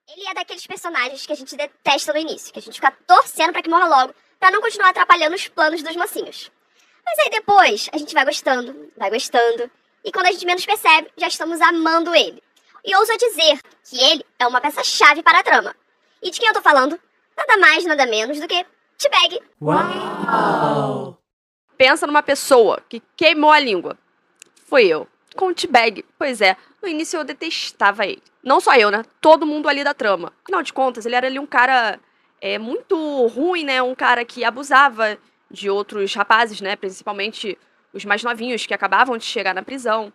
Ele é daqueles personagens que a gente detesta no início, que a gente fica torcendo pra que morra logo, pra não continuar atrapalhando os planos dos mocinhos. Mas aí depois, a gente vai gostando, e quando a gente menos percebe, já estamos amando ele. E ouso dizer que ele é uma peça-chave para a trama. E de quem eu tô falando? Nada mais, nada menos do que T-Bag. Uau! Pensa numa pessoa que queimou a língua. Foi eu. Com o T-Bag. Pois é, no início eu detestava ele. Não só eu, né? Todo mundo ali da trama. Afinal de contas, ele era ali um cara muito ruim, né? Um cara que abusava de outros rapazes, né? Principalmente os mais novinhos que acabavam de chegar na prisão.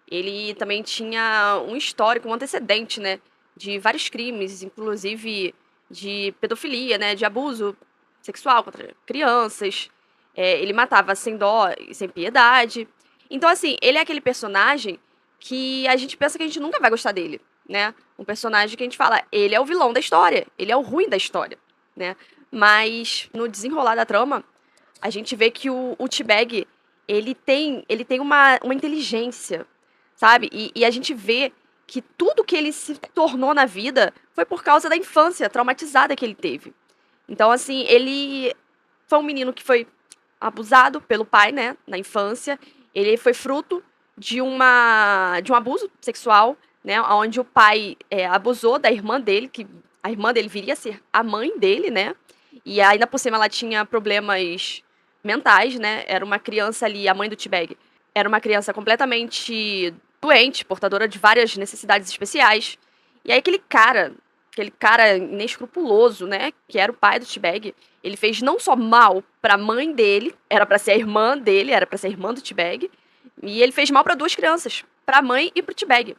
Ele também tinha um histórico, um antecedente, né? De vários crimes, inclusive de pedofilia, né? De abuso sexual contra crianças. Ele matava sem dó e sem piedade. Então, assim, ele é aquele personagem que a gente pensa que a gente nunca vai gostar dele, né? Um personagem que a gente fala, ele é o vilão da história, ele é o ruim da história, né? Mas no desenrolar da trama, a gente vê que o T-Bag, ele tem uma inteligência, sabe? E a gente vê que tudo que ele se tornou na vida foi por causa da infância traumatizada que ele teve. Então, assim, ele foi um menino que foi abusado pelo pai, né, na infância. Ele foi fruto de um abuso sexual, né, onde o pai abusou da irmã dele, que a irmã dele viria a ser a mãe dele, né, e ainda por cima ela tinha problemas mentais, né, era uma criança ali, a mãe do T-Bag, era uma criança completamente doente, portadora de várias necessidades especiais, e aí aquele cara inescrupuloso, né, que era o pai do T-Bag, ele fez não só mal pra mãe dele, era pra ser a irmã dele, era pra ser a irmã do T-Bag, e ele fez mal pra duas crianças, pra mãe e pro T-Bag.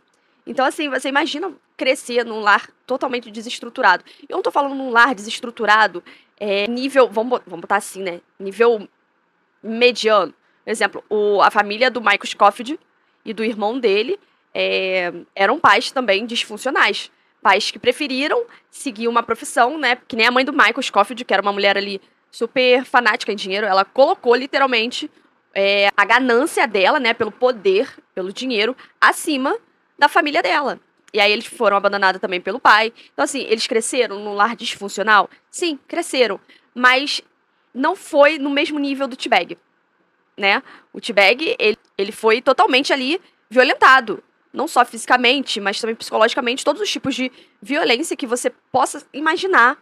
Então, assim, você imagina crescer num lar totalmente desestruturado. Eu não tô falando num lar desestruturado, nível, vamos botar assim, né, nível mediano. Por exemplo, a família do Michael Scofield e do irmão dele eram pais também disfuncionais. Pais que preferiram seguir uma profissão, né? Que nem a mãe do Michael Scofield, que era uma mulher ali super fanática em dinheiro. Ela colocou literalmente a ganância dela, né? Pelo poder, pelo dinheiro, acima da família dela. E aí eles foram abandonados também pelo pai. Então, assim, eles cresceram num lar disfuncional? Sim, cresceram. Mas não foi no mesmo nível do T-Bag, né? O T-Bag, ele foi totalmente ali violentado. Não só fisicamente, mas também psicologicamente, todos os tipos de violência que você possa imaginar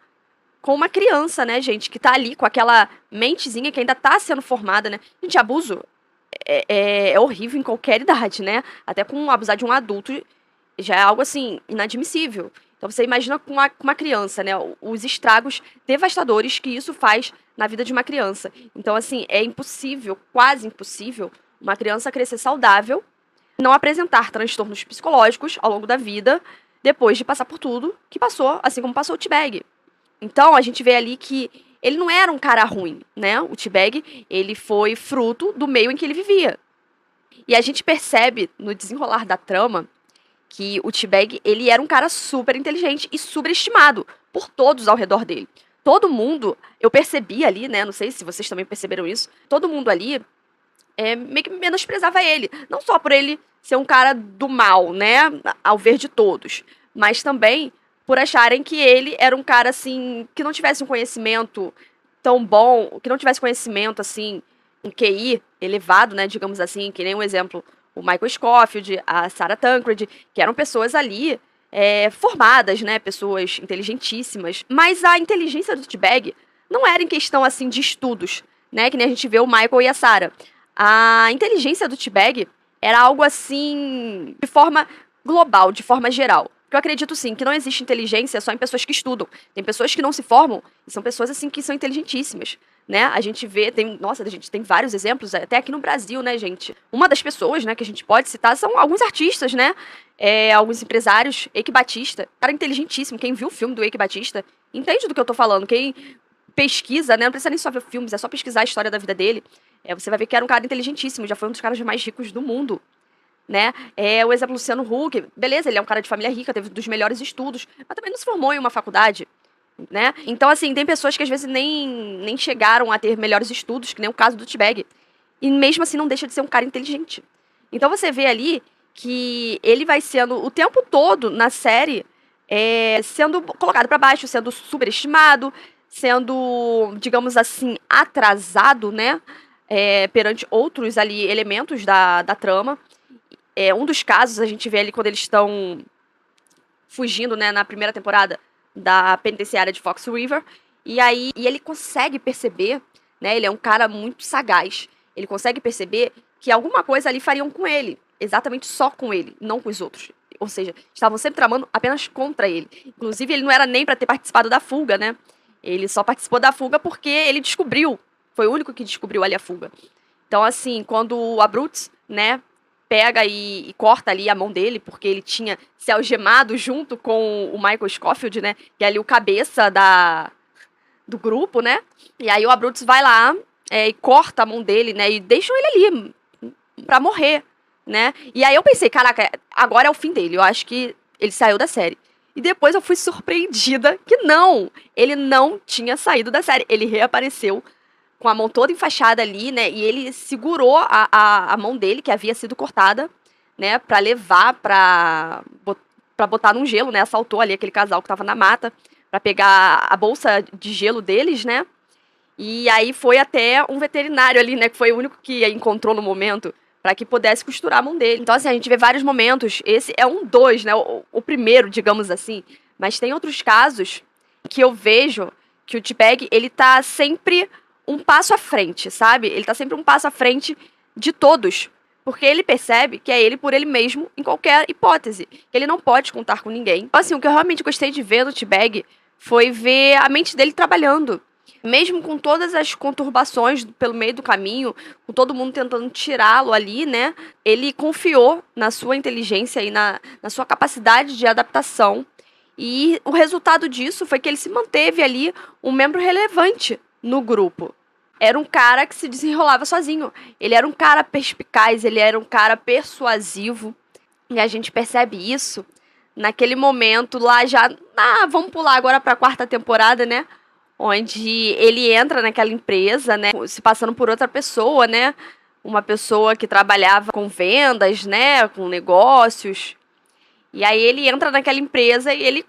com uma criança, né, gente, que tá ali com aquela mentezinha que ainda tá sendo formada, né. Gente, abuso é horrível em qualquer idade, né, até com abusar de um adulto já é algo, assim, inadmissível. Então você imagina com uma criança, né, os estragos devastadores que isso faz na vida de uma criança. Então, assim, é impossível, quase impossível, uma criança crescer saudável, não apresentar transtornos psicológicos ao longo da vida, depois de passar por tudo que passou, assim como passou o T-Bag. Então, a gente vê ali que ele não era um cara ruim, né? O T-Bag, ele foi fruto do meio em que ele vivia. E a gente percebe, no desenrolar da trama, que o T-Bag, ele era um cara super inteligente e superestimado por todos ao redor dele. Todo mundo, eu percebi ali, né? Não sei se vocês também perceberam isso, todo mundo ali meio que menosprezava ele. Não só por ele ser um cara do mal, né, ao ver de todos, mas também por acharem que ele era um cara, assim, que não tivesse um conhecimento tão bom, que não tivesse conhecimento, assim, um QI elevado, né, digamos assim, que nem um exemplo, o Michael Scofield, a Sarah Tancred, que eram pessoas ali formadas, né, pessoas inteligentíssimas, mas a inteligência do T-Bag não era em questão, assim, de estudos, né, que nem a gente vê o Michael e a Sarah. A inteligência do T-Bag era algo assim, de forma global, de forma geral. Porque eu acredito sim, que não existe inteligência só em pessoas que estudam. Tem pessoas que não se formam e são pessoas assim que são inteligentíssimas, né? A gente vê, a gente tem vários exemplos, até aqui no Brasil, né, gente? Uma das pessoas, né, que a gente pode citar são alguns artistas, né? Alguns empresários. Eike Batista, cara inteligentíssimo. Quem viu o filme do Eike Batista entende do que eu tô falando. Quem pesquisa, né? Não precisa nem só ver filmes, é só pesquisar a história da vida dele. Você vai ver que era um cara inteligentíssimo, já foi um dos caras mais ricos do mundo, né? O exemplo Luciano Huck, beleza, ele é um cara de família rica, teve dos melhores estudos, mas também não se formou em uma faculdade, né? Então, assim, tem pessoas que às vezes nem chegaram a ter melhores estudos, que nem o caso do T-Bag, e mesmo assim não deixa de ser um cara inteligente. Então você vê ali que ele vai sendo, o tempo todo na série, sendo colocado para baixo, sendo superestimado, sendo, digamos assim, atrasado, né? Perante outros ali elementos da trama. Um dos casos a gente vê ali quando eles estão fugindo, né, na primeira temporada da penitenciária de Fox River. E ele consegue perceber, né? Ele é um cara muito sagaz. Ele consegue perceber que alguma coisa ali fariam com ele. Exatamente só com ele, não com os outros. Ou seja, estavam sempre tramando apenas contra ele. Inclusive, ele não era nem para ter participado da fuga, né? Ele só participou da fuga porque ele descobriu. Foi o único que descobriu ali a fuga. Então, assim, quando o Abruzzi, né, pega e corta ali a mão dele, porque ele tinha se algemado junto com o Michael Scofield, né? Que é ali o cabeça do grupo, né? E aí o Abruzzi vai lá e corta a mão dele, né? E deixa ele ali pra morrer, né? E aí eu pensei, caraca, agora é o fim dele. Eu acho que ele saiu da série. E depois eu fui surpreendida que não, ele não tinha saído da série. Ele reapareceu com a mão toda enfaixada ali, né? E ele segurou a mão dele, que havia sido cortada, né? Pra levar, pra botar num gelo, né? Assaltou ali aquele casal que tava na mata pra pegar a bolsa de gelo deles, né? E aí foi até um veterinário ali, né? Que foi o único que encontrou no momento para que pudesse costurar a mão dele. Então, assim, a gente vê vários momentos. Esse é um dos, né? O primeiro, digamos assim. Mas tem outros casos que eu vejo que o T-Bag, ele tá sempre um passo à frente, sabe? Ele tá sempre um passo à frente de todos. Porque ele percebe que é ele por ele mesmo em qualquer hipótese. Que ele não pode contar com ninguém. Então, assim, o que eu realmente gostei de ver no T-Bag foi ver a mente dele trabalhando. Mesmo com todas as conturbações pelo meio do caminho, com todo mundo tentando tirá-lo ali, né? Ele confiou na sua inteligência e na sua capacidade de adaptação. E o resultado disso foi que ele se manteve ali um membro relevante no grupo. Era um cara que se desenrolava sozinho. Ele era um cara perspicaz, ele era um cara persuasivo. E a gente percebe isso naquele momento lá já... vamos pular agora para a 4ª temporada, né? Onde ele entra naquela empresa, né, se passando por outra pessoa, né, uma pessoa que trabalhava com vendas, né, com negócios, e aí ele entra naquela empresa e ele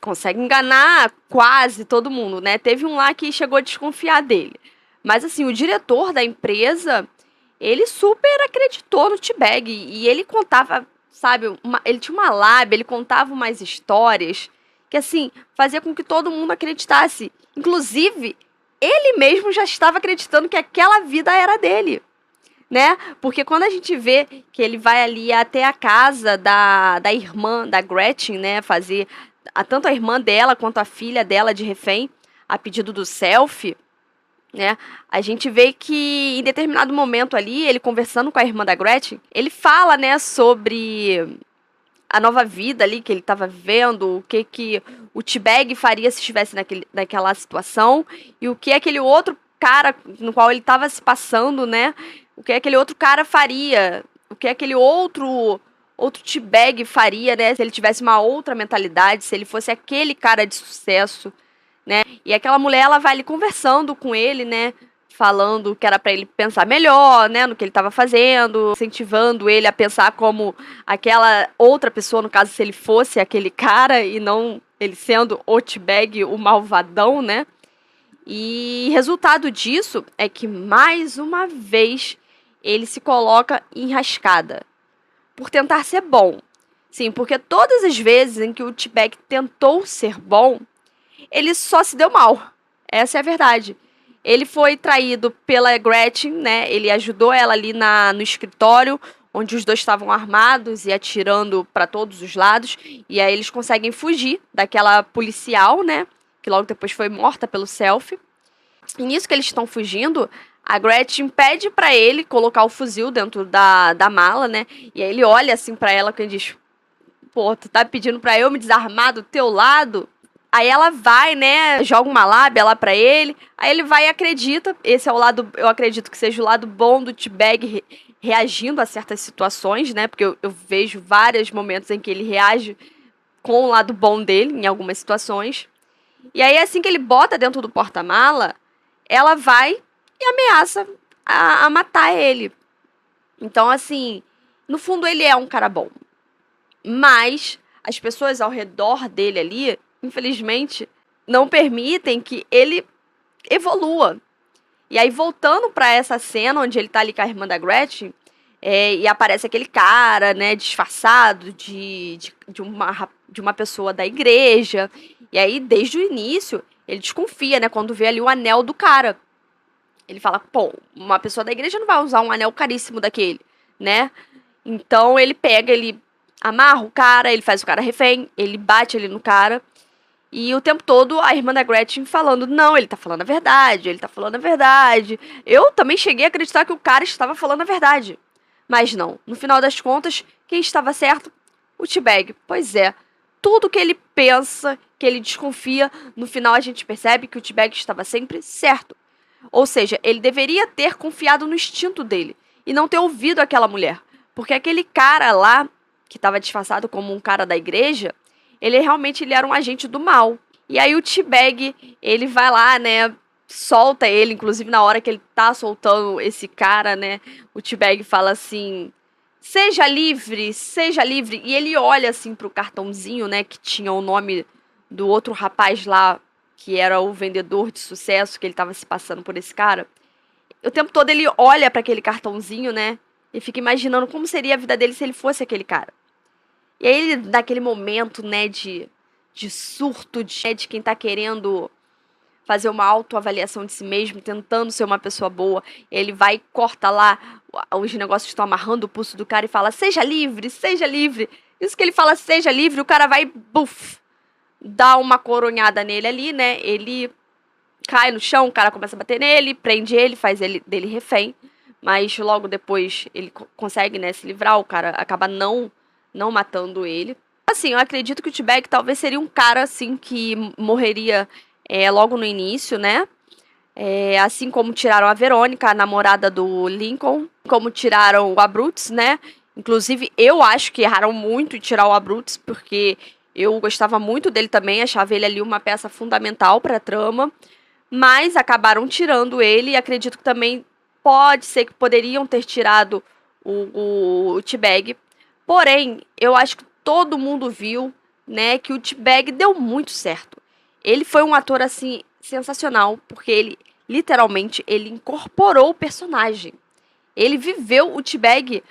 consegue enganar quase todo mundo, né, teve um lá que chegou a desconfiar dele, mas assim, o diretor da empresa, ele super acreditou no T-Bag, e ele contava, sabe, ele tinha uma lábia, ele contava umas histórias, que assim, fazia com que todo mundo acreditasse. Inclusive, ele mesmo já estava acreditando que aquela vida era dele, né? Porque quando a gente vê que ele vai ali até a casa da irmã, da Gretchen, né? Fazer tanto a irmã dela quanto a filha dela de refém, a pedido do Selfie, né? A gente vê que em determinado momento ali, ele conversando com a irmã da Gretchen, ele fala, né, sobre a nova vida ali que ele estava vivendo, o que o T-Bag faria se estivesse naquela situação, e o que aquele outro cara no qual ele estava se passando, né? O que aquele outro cara faria, o que aquele outro T-Bag faria, né? Se ele tivesse uma outra mentalidade, se ele fosse aquele cara de sucesso, né? E aquela mulher, ela vai ali conversando com ele, né? Falando que era para ele pensar melhor, né, no que ele estava fazendo, incentivando ele a pensar como aquela outra pessoa, no caso, se ele fosse aquele cara e não ele sendo o T-Bag, o malvadão, né? E resultado disso é que, mais uma vez, ele se coloca em enrascada por tentar ser bom. Sim, porque todas as vezes em que o T-Bag tentou ser bom, ele só se deu mal. Essa é a verdade. Ele foi traído pela Gretchen, né? Ele ajudou ela ali no escritório, onde os dois estavam armados e atirando para todos os lados. E aí eles conseguem fugir daquela policial, né? Que logo depois foi morta pelo Selfie. E nisso que eles estão fugindo, a Gretchen pede para ele colocar o fuzil dentro da mala, né? E aí ele olha assim para ela e diz: pô, tu tá pedindo para eu me desarmar do teu lado? Aí ela vai, né, joga uma lábia lá pra ele, aí ele vai e acredita, esse é o lado, eu acredito que seja o lado bom do T-Bag reagindo a certas situações, né, porque eu vejo vários momentos em que ele reage com o lado bom dele, em algumas situações, e aí assim que ele bota dentro do porta-mala, ela vai e ameaça a matar ele. Então, assim, no fundo ele é um cara bom, mas as pessoas ao redor dele ali, infelizmente, não permitem que ele evolua. E aí, voltando pra essa cena onde ele tá ali com a irmã da Gretchen, e aparece aquele cara, né, disfarçado de uma pessoa da igreja. E aí, desde o início, ele desconfia, né, quando vê ali o anel do cara. Ele fala, pô, uma pessoa da igreja não vai usar um anel caríssimo daquele, né? Então, ele pega, ele amarra o cara, ele faz o cara refém, ele bate ali no cara. E o tempo todo a irmã da Gretchen falando, não, ele tá falando a verdade, ele tá falando a verdade. Eu também cheguei a acreditar que o cara estava falando a verdade. Mas não, no final das contas, quem estava certo? O T-Bag. Pois é, tudo que ele pensa, que ele desconfia, no final a gente percebe que o T-Bag estava sempre certo. Ou seja, ele deveria ter confiado no instinto dele e não ter ouvido aquela mulher. Porque aquele cara lá, que estava disfarçado como um cara da igreja, ele era um agente do mal. E aí o T-Bag, ele vai lá, né, solta ele, inclusive na hora que ele tá soltando esse cara, né, o T-Bag fala assim, seja livre, e ele olha assim pro cartãozinho, né, que tinha o nome do outro rapaz lá, que era o vendedor de sucesso, que ele tava se passando por esse cara. O tempo todo ele olha para aquele cartãozinho, né, e fica imaginando como seria a vida dele se ele fosse aquele cara. E aí ele, naquele momento, né, de surto, de quem tá querendo fazer uma autoavaliação de si mesmo, tentando ser uma pessoa boa, ele vai e corta lá, os negócios estão amarrando o pulso do cara e fala, seja livre, seja livre. Isso que ele fala, seja livre, o cara vai, buf, dá uma coronhada nele ali, né, ele cai no chão, o cara começa a bater nele, prende ele, faz ele dele refém, mas logo depois ele consegue, né, se livrar, o cara acaba não matando ele. Assim, eu acredito que o T-Bag talvez seria um cara, assim, que morreria logo no início, né? Assim como tiraram a Verônica, a namorada do Lincoln, como tiraram o Abruzzi, né? Inclusive, eu acho que erraram muito em tirar o Abruzzi, porque eu gostava muito dele também, achava ele ali uma peça fundamental para a trama, mas acabaram tirando ele e acredito que também pode ser que poderiam ter tirado o T-Bag. Porém, eu acho que todo mundo viu, né, que o T-Bag deu muito certo. Ele foi um ator, assim, sensacional, porque ele, literalmente, ele incorporou o personagem. Ele viveu o T-Bag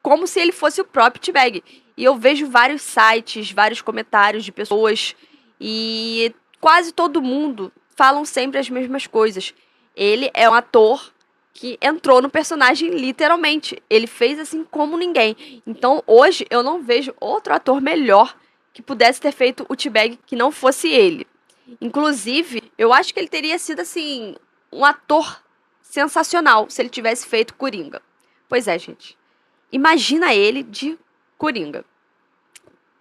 como se ele fosse o próprio T-Bag. E eu vejo vários sites, vários comentários de pessoas, e quase todo mundo falam sempre as mesmas coisas. Ele é um ator que entrou no personagem literalmente. Ele fez assim como ninguém. Então, hoje, eu não vejo outro ator melhor que pudesse ter feito o T-Bag que não fosse ele. Inclusive, eu acho que ele teria sido, assim, um ator sensacional se ele tivesse feito Coringa. Pois é, gente. Imagina ele de Coringa.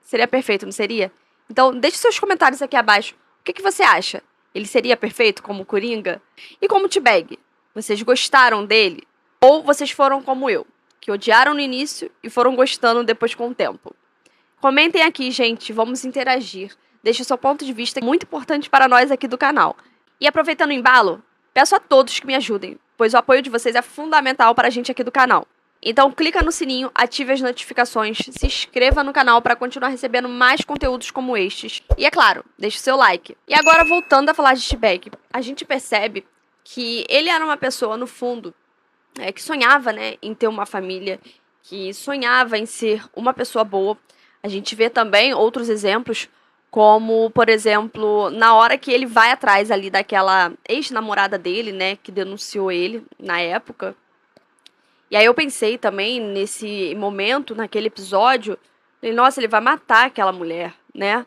Seria perfeito, não seria? Então, deixe seus comentários aqui abaixo. O que você acha? Ele seria perfeito como Coringa? E como T-Bag? Vocês gostaram dele? Ou vocês foram como eu, que odiaram no início e foram gostando depois com o tempo? Comentem aqui, gente, vamos interagir. Deixe o seu ponto de vista, muito importante para nós aqui do canal. E aproveitando o embalo, peço a todos que me ajudem, pois o apoio de vocês é fundamental para a gente aqui do canal. Então clica no sininho, ative as notificações, se inscreva no canal para continuar recebendo mais conteúdos como estes. E é claro, deixe o seu like. E agora voltando a falar de T-Bag, a gente percebe que ele era uma pessoa, no fundo, que sonhava, né, em ter uma família, que sonhava em ser uma pessoa boa. A gente vê também outros exemplos, como, por exemplo, na hora que ele vai atrás ali daquela ex-namorada dele, né, que denunciou ele na época. E aí eu pensei também, nesse momento, naquele episódio, nossa, ele vai matar aquela mulher, né?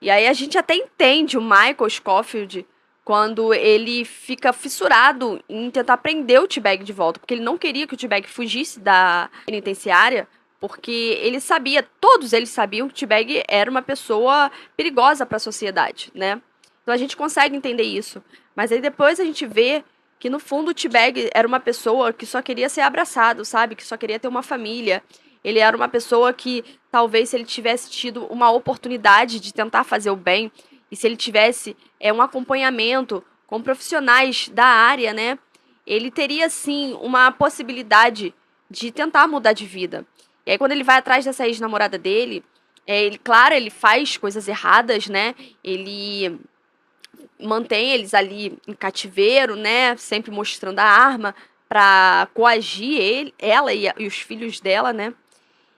E aí a gente até entende o Michael Scofield quando ele fica fissurado em tentar prender o T-Bag de volta, porque ele não queria que o T-Bag fugisse da penitenciária, porque ele sabia, todos eles sabiam que o T-Bag era uma pessoa perigosa para a sociedade, né? Então a gente consegue entender isso. Mas aí depois a gente vê que no fundo o T-Bag era uma pessoa que só queria ser abraçado, sabe? Que só queria ter uma família. Ele era uma pessoa que talvez se ele tivesse tido uma oportunidade de tentar fazer o bem, e se ele tivesse um acompanhamento com profissionais da área, né? Ele teria, sim, uma possibilidade de tentar mudar de vida. E aí, quando ele vai atrás dessa ex-namorada dele, Claro, ele faz coisas erradas, né? Ele mantém eles ali em cativeiro, né? Sempre mostrando a arma pra coagir ela e os filhos dela, né?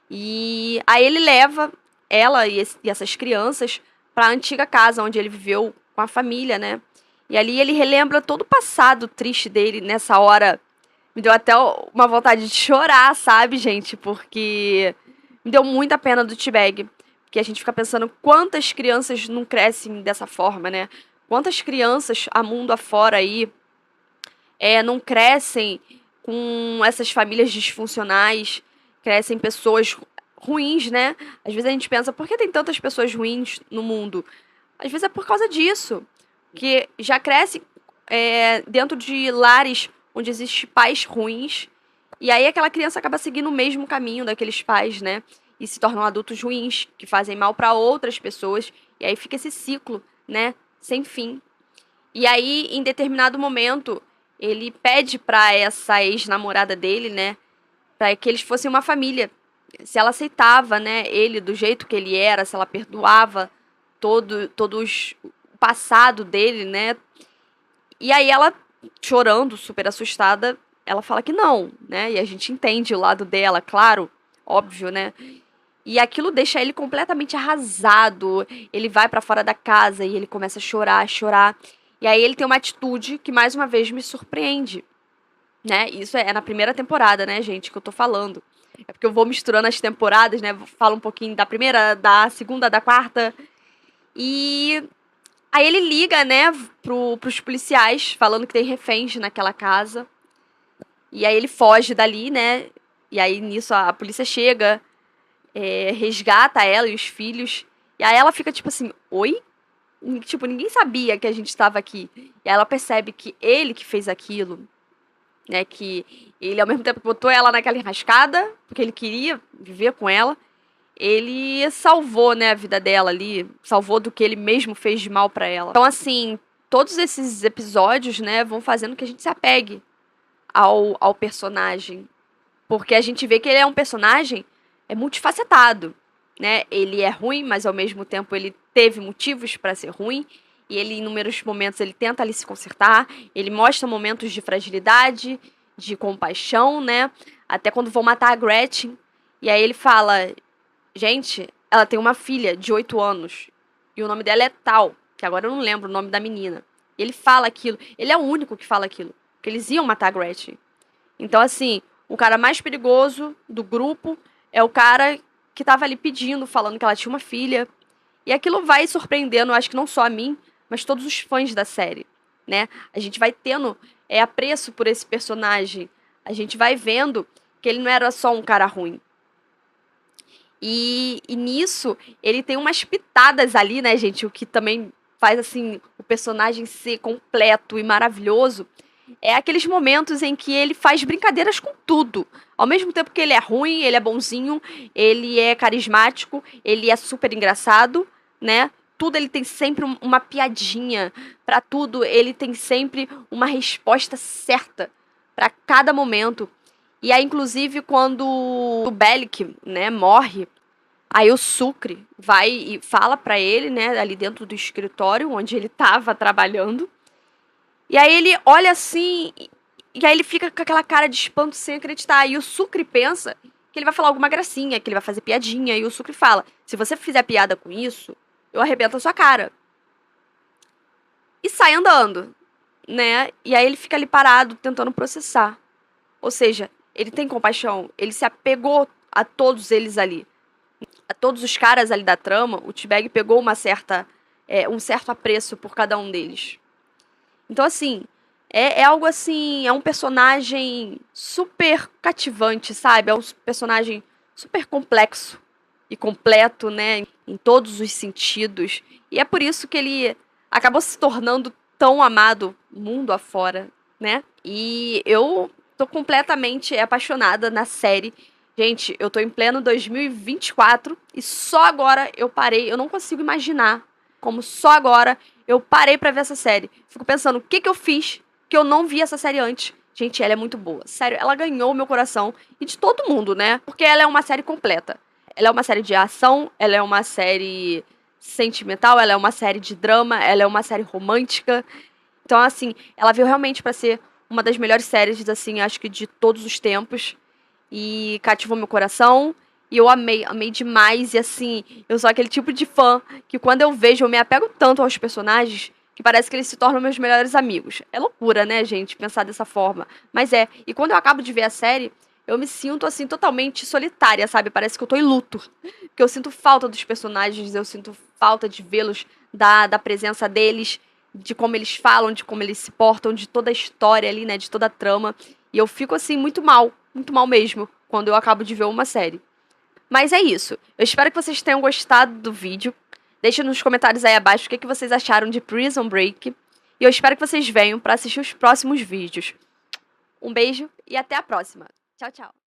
E aí ele leva ela e essas crianças pra antiga casa onde ele viveu com a família, né? E ali ele relembra todo o passado triste dele nessa hora. Me deu até uma vontade de chorar, sabe, gente? Porque me deu muita pena do T-Bag. Porque a gente fica pensando quantas crianças não crescem dessa forma, né? Quantas crianças a mundo afora aí não crescem com essas famílias disfuncionais, crescem pessoas ruins, né? Às vezes a gente pensa, por que tem tantas pessoas ruins no mundo? Às vezes é por causa disso. Que já cresce dentro de lares onde existem pais ruins. E aí aquela criança acaba seguindo o mesmo caminho daqueles pais, né? E se tornam adultos ruins, que fazem mal para outras pessoas. E aí fica esse ciclo, né? Sem fim. E aí, em determinado momento, ele pede pra essa ex-namorada dele, né? Pra que eles fossem uma família. Se ela aceitava, né? Ele do jeito que ele era, se ela perdoava todos o passado dele, né? E aí ela, chorando, super assustada, ela fala que não, né? E a gente entende o lado dela, claro, óbvio, né? E aquilo deixa ele completamente arrasado. Ele vai pra fora da casa e ele começa a chorar, chorar. E aí ele tem uma atitude que mais uma vez me surpreende, né? Isso é na primeira temporada, né, gente, que eu tô falando. É porque eu vou misturando as temporadas, né? Falo um pouquinho da primeira, da segunda, da quarta. E aí ele liga, né, pros policiais, falando que tem reféns naquela casa. E aí ele foge dali, né? E aí nisso a polícia chega, resgata ela e os filhos. E aí ela fica tipo assim, oi? Tipo, ninguém sabia que a gente estava aqui. E aí ela percebe que ele que fez aquilo, né? Que ele, ao mesmo tempo que botou ela naquela enrascada, porque ele queria viver com ela, ele salvou, né, a vida dela ali, salvou do que ele mesmo fez de mal pra ela. Então, assim, todos esses episódios, né, vão fazendo que a gente se apegue ao personagem. Porque a gente vê que ele é um personagem multifacetado, né? Ele é ruim, mas ao mesmo tempo ele teve motivos pra ser ruim. E ele, em inúmeros momentos, ele tenta ali se consertar. Ele mostra momentos de fragilidade, de compaixão, né? Até quando vão matar a Gretchen. E aí ele fala, gente, ela tem uma filha de 8 anos. E o nome dela é tal, que agora eu não lembro o nome da menina. E ele fala aquilo. Ele é o único que fala aquilo. Que eles iam matar a Gretchen. Então, assim, o cara mais perigoso do grupo é o cara que tava ali pedindo, falando que ela tinha uma filha. E aquilo vai surpreendendo, acho que não só a mim, mas todos os fãs da série, né? A gente vai tendo apreço por esse personagem. A gente vai vendo que ele não era só um cara ruim. E nisso, ele tem umas pitadas ali, né, gente? O que também faz, assim, o personagem ser completo e maravilhoso. É aqueles momentos em que ele faz brincadeiras com tudo. Ao mesmo tempo que ele é ruim, ele é bonzinho, ele é carismático, ele é super engraçado, né? Tudo ele tem sempre uma piadinha. Pra tudo ele tem sempre uma resposta certa pra cada momento. E aí, inclusive, quando o Bellic, né, morre, aí o Sucre vai e fala pra ele, né, ali dentro do escritório onde ele tava trabalhando. E aí ele olha assim, e aí ele fica com aquela cara de espanto sem acreditar. E o Sucre pensa que ele vai falar alguma gracinha, que ele vai fazer piadinha. E o Sucre fala, se você fizer piada com isso, eu arrebento a sua cara. E sai andando, né? E aí ele fica ali parado, tentando processar. Ou seja, ele tem compaixão, ele se apegou a todos eles ali. A todos os caras ali da trama, o T-Bag pegou um certo apreço por cada um deles. Então, assim, é algo assim, é um personagem super cativante, sabe? É um personagem super complexo e completo, né? Em todos os sentidos. E é por isso que ele acabou se tornando tão amado mundo afora, né? E eu tô completamente apaixonada na série. Gente, eu tô em pleno 2024 e só agora eu parei, eu não consigo imaginar como só agora eu parei pra ver essa série. Fico pensando, o que eu fiz que eu não vi essa série antes? Gente, ela é muito boa. Sério, ela ganhou o meu coração e de todo mundo, né? Porque ela é uma série completa. Ela é uma série de ação, ela é uma série sentimental, ela é uma série de drama, ela é uma série romântica. Então, assim, ela veio realmente pra ser uma das melhores séries, assim, acho que de todos os tempos. E cativou meu coração. E eu amei demais. E, assim, eu sou aquele tipo de fã que quando eu vejo, eu me apego tanto aos personagens que parece que eles se tornam meus melhores amigos. É loucura, né, gente, pensar dessa forma. Mas é. E quando eu acabo de ver a série, eu me sinto, assim, totalmente solitária, sabe? Parece que eu tô em luto. Porque eu sinto falta dos personagens, eu sinto falta de vê-los, da presença deles, de como eles falam, de como eles se portam, de toda a história ali, né, de toda a trama. E eu fico, assim, muito mal mesmo, quando eu acabo de ver uma série. Mas é isso. Eu espero que vocês tenham gostado do vídeo. Deixem nos comentários aí abaixo o que vocês acharam de Prison Break. E eu espero que vocês venham para assistir os próximos vídeos. Um beijo e até a próxima. Tchau, tchau.